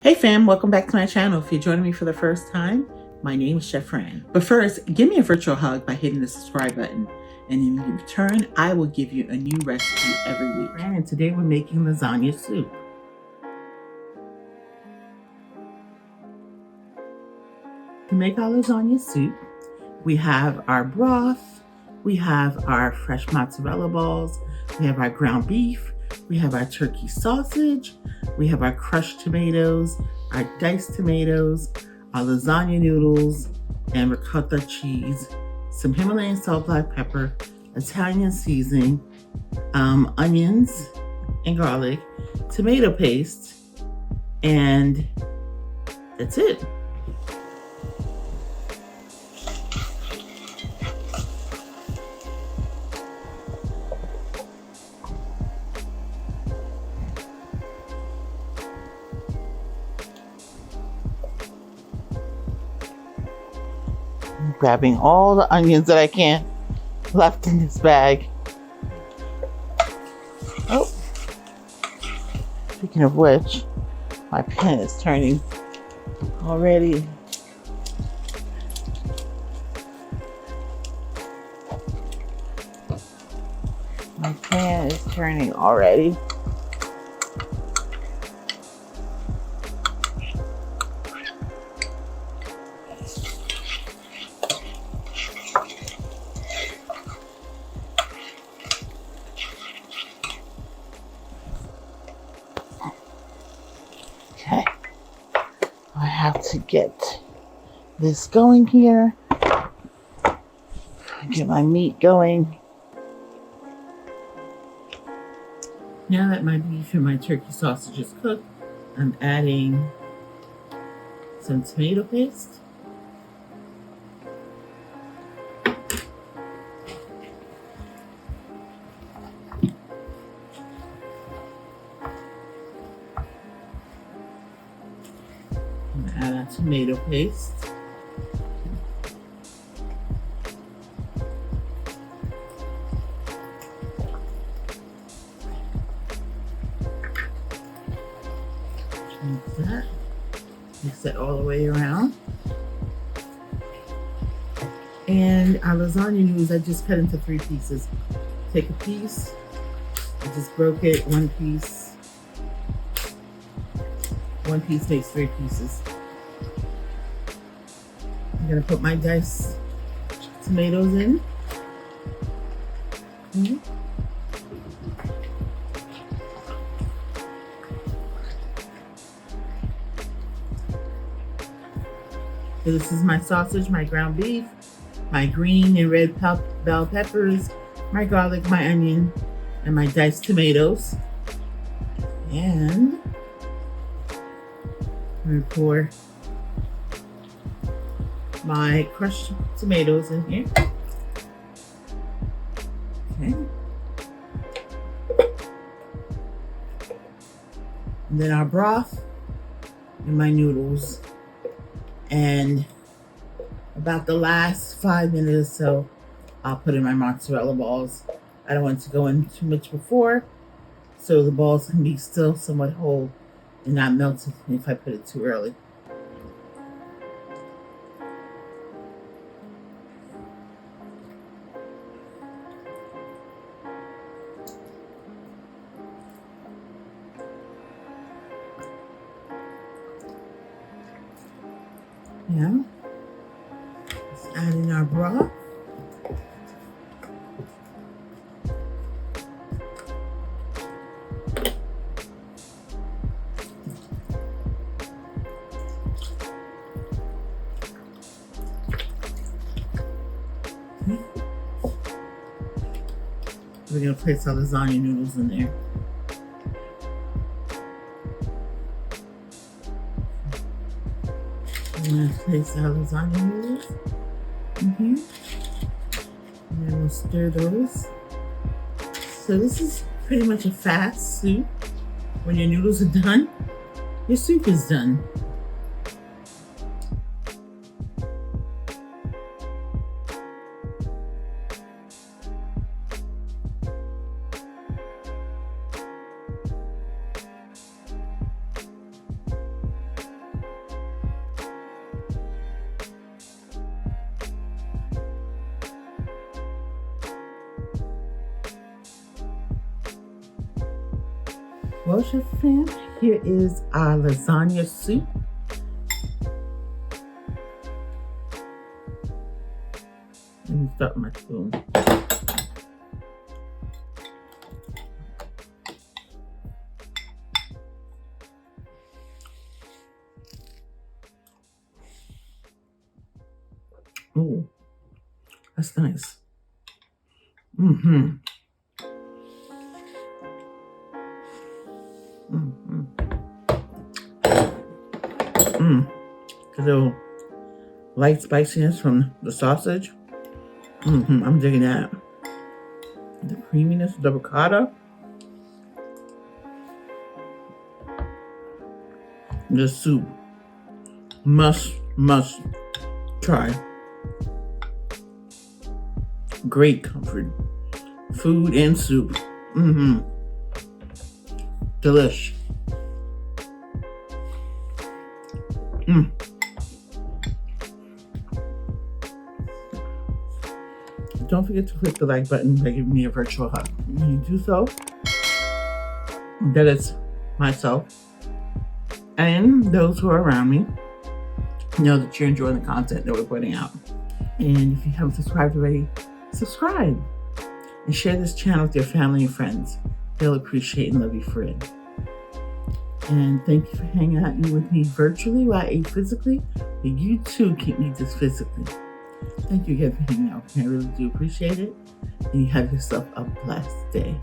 Hey fam, welcome back to my channel. If you're joining me for the first time, my name is Chef Fran. But first, give me a virtual hug by hitting the subscribe button. And in return, I will give you a new recipe every week. And today we're making lasagna soup. To make our lasagna soup, we have our broth, we have our fresh mozzarella balls, we have our ground beef, we have our turkey sausage, we have our crushed tomatoes, our diced tomatoes, our lasagna noodles, and ricotta cheese, some Himalayan salt, black pepper, Italian seasoning, onions and garlic, tomato paste, and that's it. I'm grabbing all the onions that I can left in this bag. Oh, speaking of which, my pan is turning already. My pan is turning already. Okay, I have to get this going here. Get my meat going. Now that my beef and my turkey sausage is cooked, I'm adding some tomato paste. I'm gonna add our tomato paste. Mix that. Mix that all the way around. And our lasagna noodles, I just cut into 3 pieces. Take a piece, I just broke it, 1 piece. 1 piece makes 3 pieces. I'm gonna put my diced tomatoes in. So this is my sausage, my ground beef, my green and red bell peppers, my garlic, my onion, and my diced tomatoes. And I'm gonna pour my crushed tomatoes in here. Okay. And then our broth and my noodles. And about the last 5 minutes or so, I'll put in my mozzarella balls. I don't want to go in too much before, so the balls can be still somewhat whole and not melted if I put it too early. Yeah. Let's add in our broth. Okay. We're going to place our lasagna noodles in there. I'm going to place our lasagna noodles in here. And then we'll stir those. So this is pretty much a fast soup. When your noodles are done, your soup is done. Well, Chef Fran, here is our lasagna soup. Let me start my spoon. Oh, that's nice. Mm-hmm. Mm-hmm. A little light spiciness from the sausage. I'm digging that. The creaminess of the ricotta. The soup. Must try. Great comfort. Food and soup. Delish. Don't forget to click the like button by giving me a virtual hug. When you do so, that is myself and those who are around me know that you're enjoying the content that we're putting out. And if you haven't subscribed already, subscribe and share this channel with your family and friends. They'll appreciate and love you for it. And thank you for hanging out with me virtually while I ate physically, but you too keep me just physically. Thank you again for hanging out with me. I really do appreciate it. And you have yourself a blessed day.